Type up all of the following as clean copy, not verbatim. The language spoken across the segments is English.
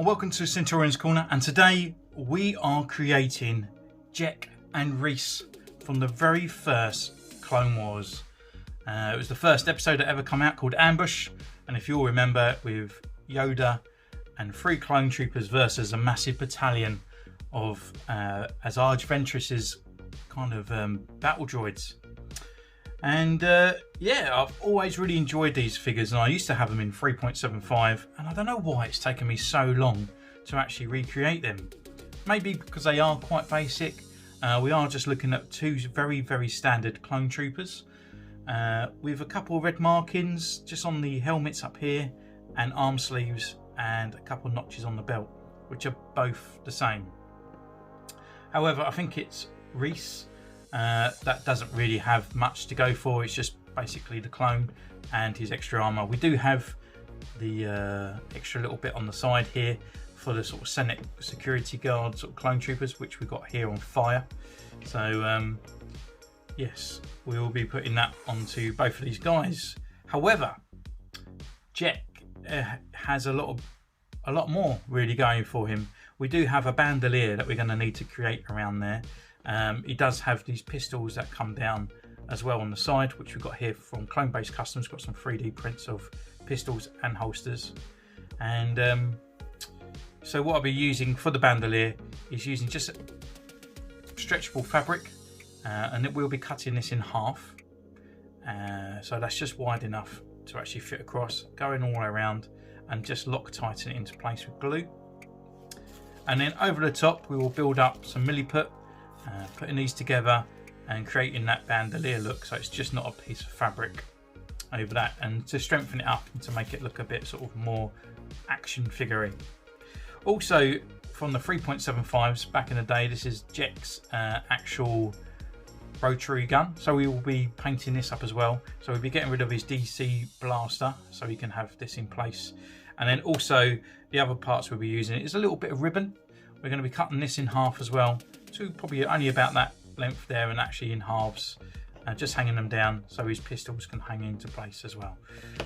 welcome to Centurions Corner, and today we are creating Jek and Rhys from the very first Clone Wars. It was the first episode that ever come out, called Ambush, and if you all remember, with Yoda and 3 clone troopers versus a massive battalion of Asajj Ventress's kind of battle droids. And yeah, I've always really enjoyed these figures, and I used to have them in 3.75, and I don't know why it's taken me so long to actually recreate them. Maybe because they are quite basic. We are just looking at 2 very standard clone troopers with a couple of red markings just on the helmets up here and arm sleeves, and a couple of notches on the belt, which are both the same. However, I think it's Rhys that doesn't really have much to go for. It's just basically the clone and his extra armor. We do have the extra little bit on the side here for the sort of Senate security guard sort of clone troopers, which we've got here on fire. So yes, we will be putting that onto both of these guys. However, Jek has a lot more really going for him. We do have a bandolier that we're going to need to create around there. He does have these pistols that come down as well on the side, which we've got here from Clone Base Customs. Got some 3D prints of pistols and holsters. And so what I'll be using for the bandolier is using just stretchable fabric, and we'll be cutting this in half. So that's just wide enough to actually fit across, going all around, and just tighten it into place with glue. And then over the top we will build up some milliput, putting these together and creating that bandolier look, so it's just not a piece of fabric over that, and to strengthen it up and to make it look a bit sort of more action figurine. Also from the 3.75s back in the day, this is Jek's actual rotary gun, so we will be painting this up as well. So we'll be getting rid of his DC blaster so he can have this in place. And then also the other parts we'll be using is a little bit of ribbon. We're going to be cutting this in half as well, to probably only about that length there, and actually in halves, just hanging them down so his pistols can hang into place as well.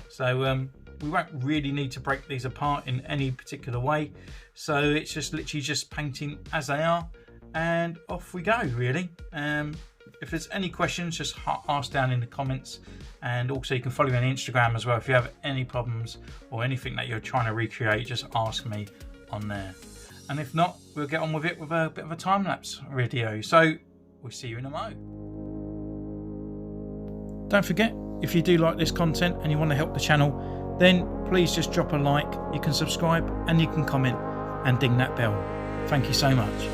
So we won't really need to break these apart in any particular way, so it's just literally just painting as they are, and off we go really. If there's any questions, just ask down in the comments, and also you can follow me on Instagram as well. If you have any problems or anything that you're trying to recreate, just ask me on there. And if not, we'll get on with it with a bit of a time-lapse video. So we'll see you in a mo. Don't forget, if you do like this content and you want to help the channel, then please just drop a like. You can subscribe and you can comment and ding that bell. Thank you so much.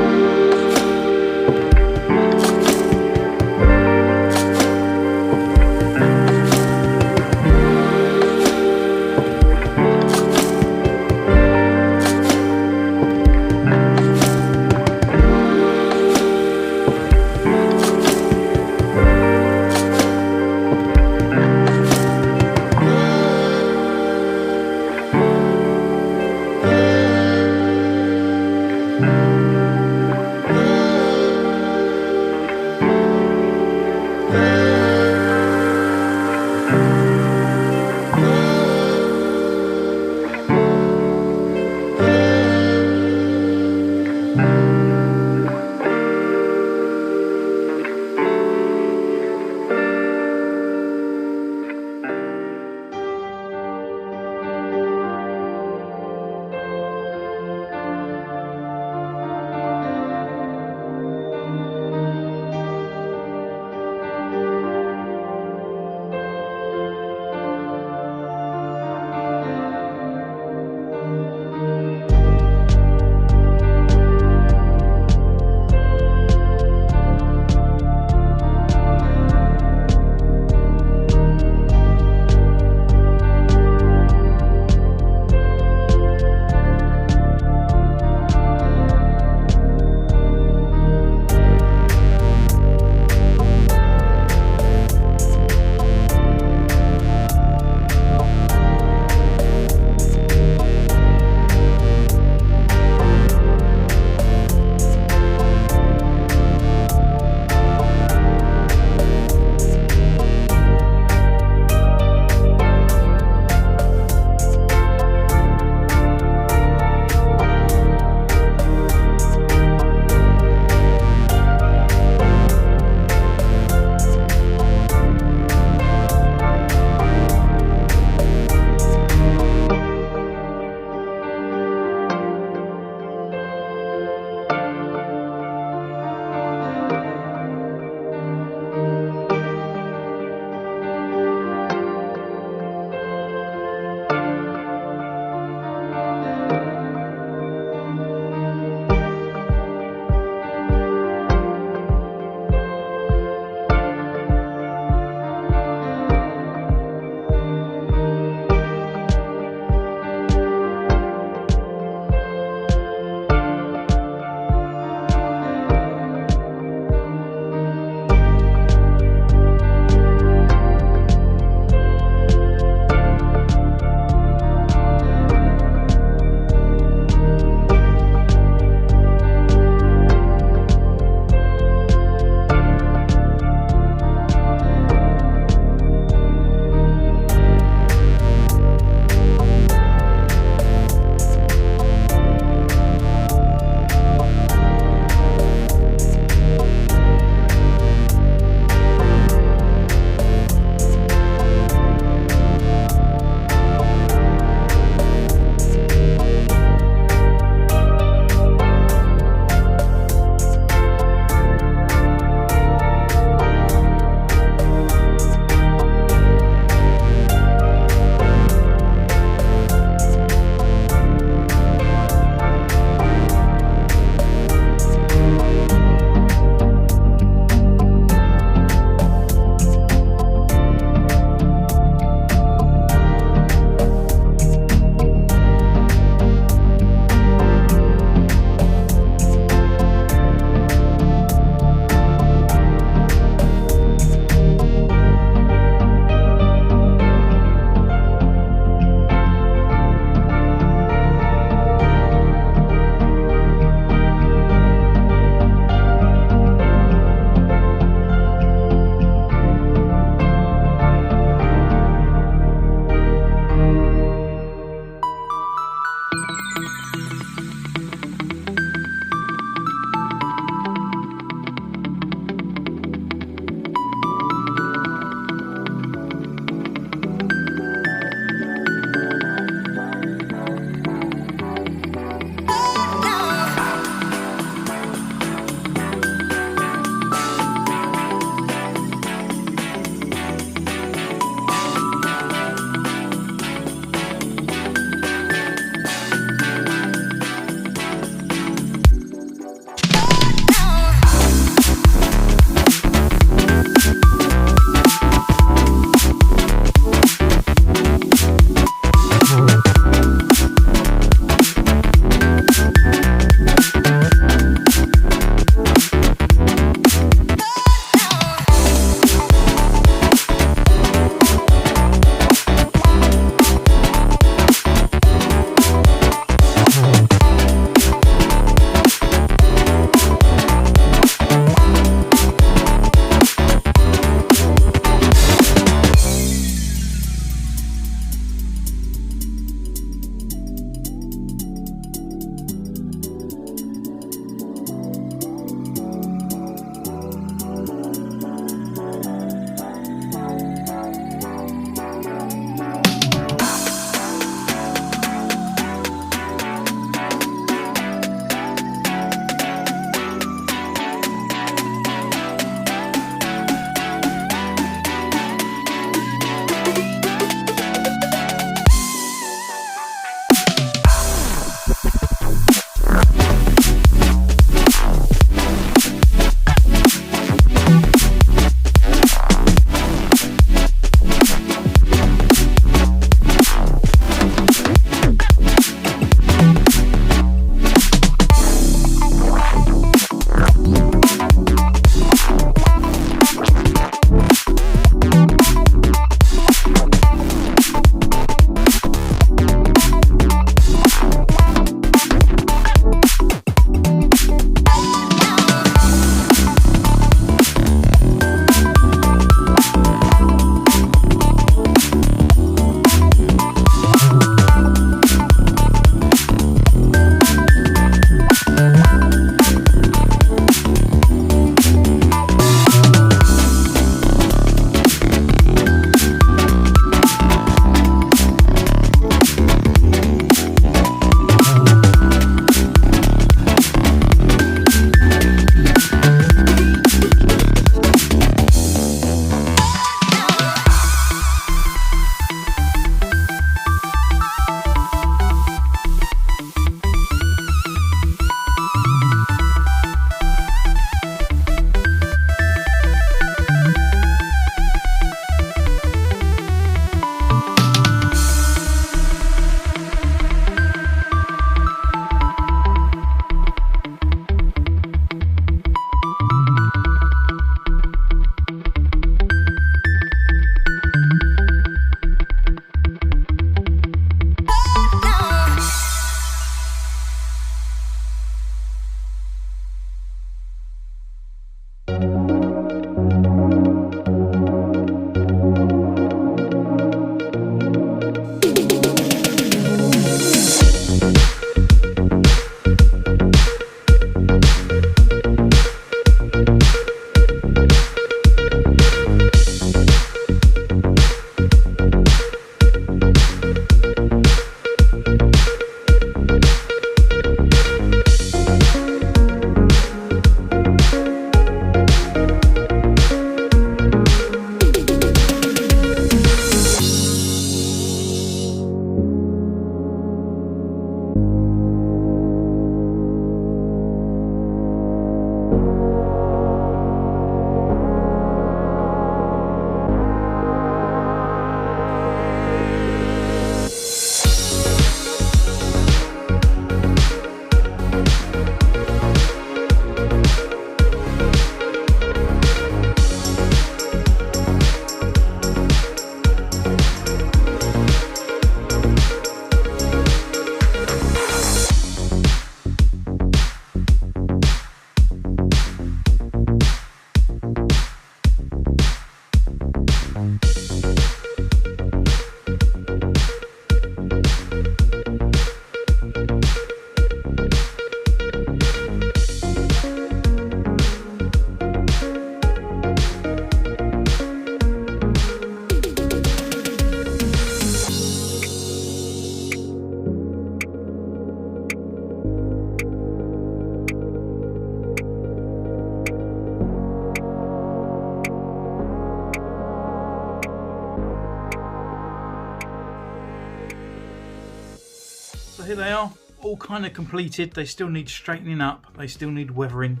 So here they are, all kind of completed. They still need straightening up, they still need weathering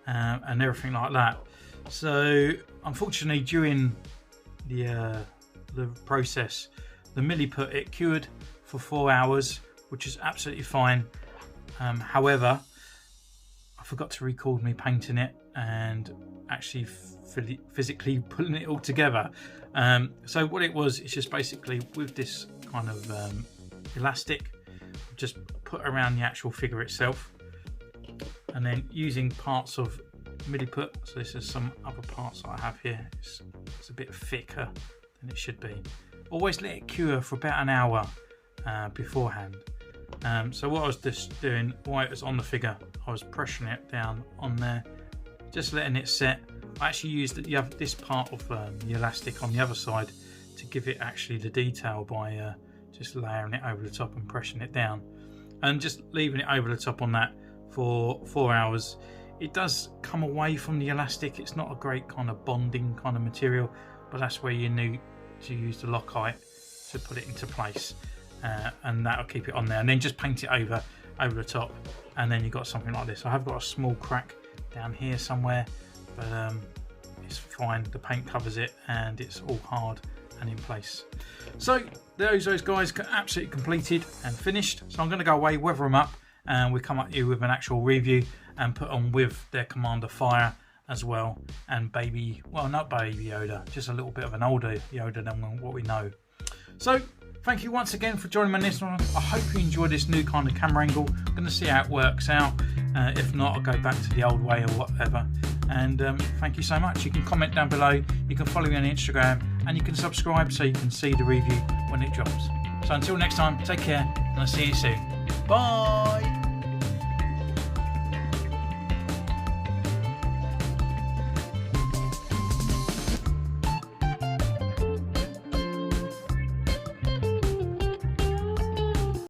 and everything like that. So unfortunately during the process, the milliput, it cured for 4 hours, which is absolutely fine. However, I forgot to record me painting it and actually physically putting it all together. So what it was, it's just basically with this kind of elastic, just put around the actual figure itself, and then using parts of milliput. So this is some other parts that I have here. It's a bit thicker than it should be. Always let it cure for about an hour beforehand. So what I was just doing while it was on the figure, I was pressing it down on there, just letting it set. I actually used this part of the elastic on the other side to give it actually the detail by just layering it over the top and pressing it down, and just leaving it over the top on that for 4 hours. It does come away from the elastic. It's not a great kind of bonding kind of material, but that's where you need to use the Loctite to put it into place, and that'll keep it on there. And then just paint it over the top, and then you've got something like this. I have got a small crack down here somewhere, but it's fine. The paint covers it and it's all hard and in place. So those guys absolutely completed and finished. So I'm going to go away, weather them up, and we come up to you with an actual review and put on with their Commander Fire as well, and baby, well, not baby Yoda, just a little bit of an older Yoda than what we know. So thank you once again for joining me on this one. I hope you enjoyed this new kind of camera angle. I'm going to see how it works out. If not, I'll go back to the old way or whatever. And thank you so much. You can comment down below, you can follow me on Instagram, and you can subscribe so you can see the review when it drops. So until next time, take care, and I'll see you soon. Bye.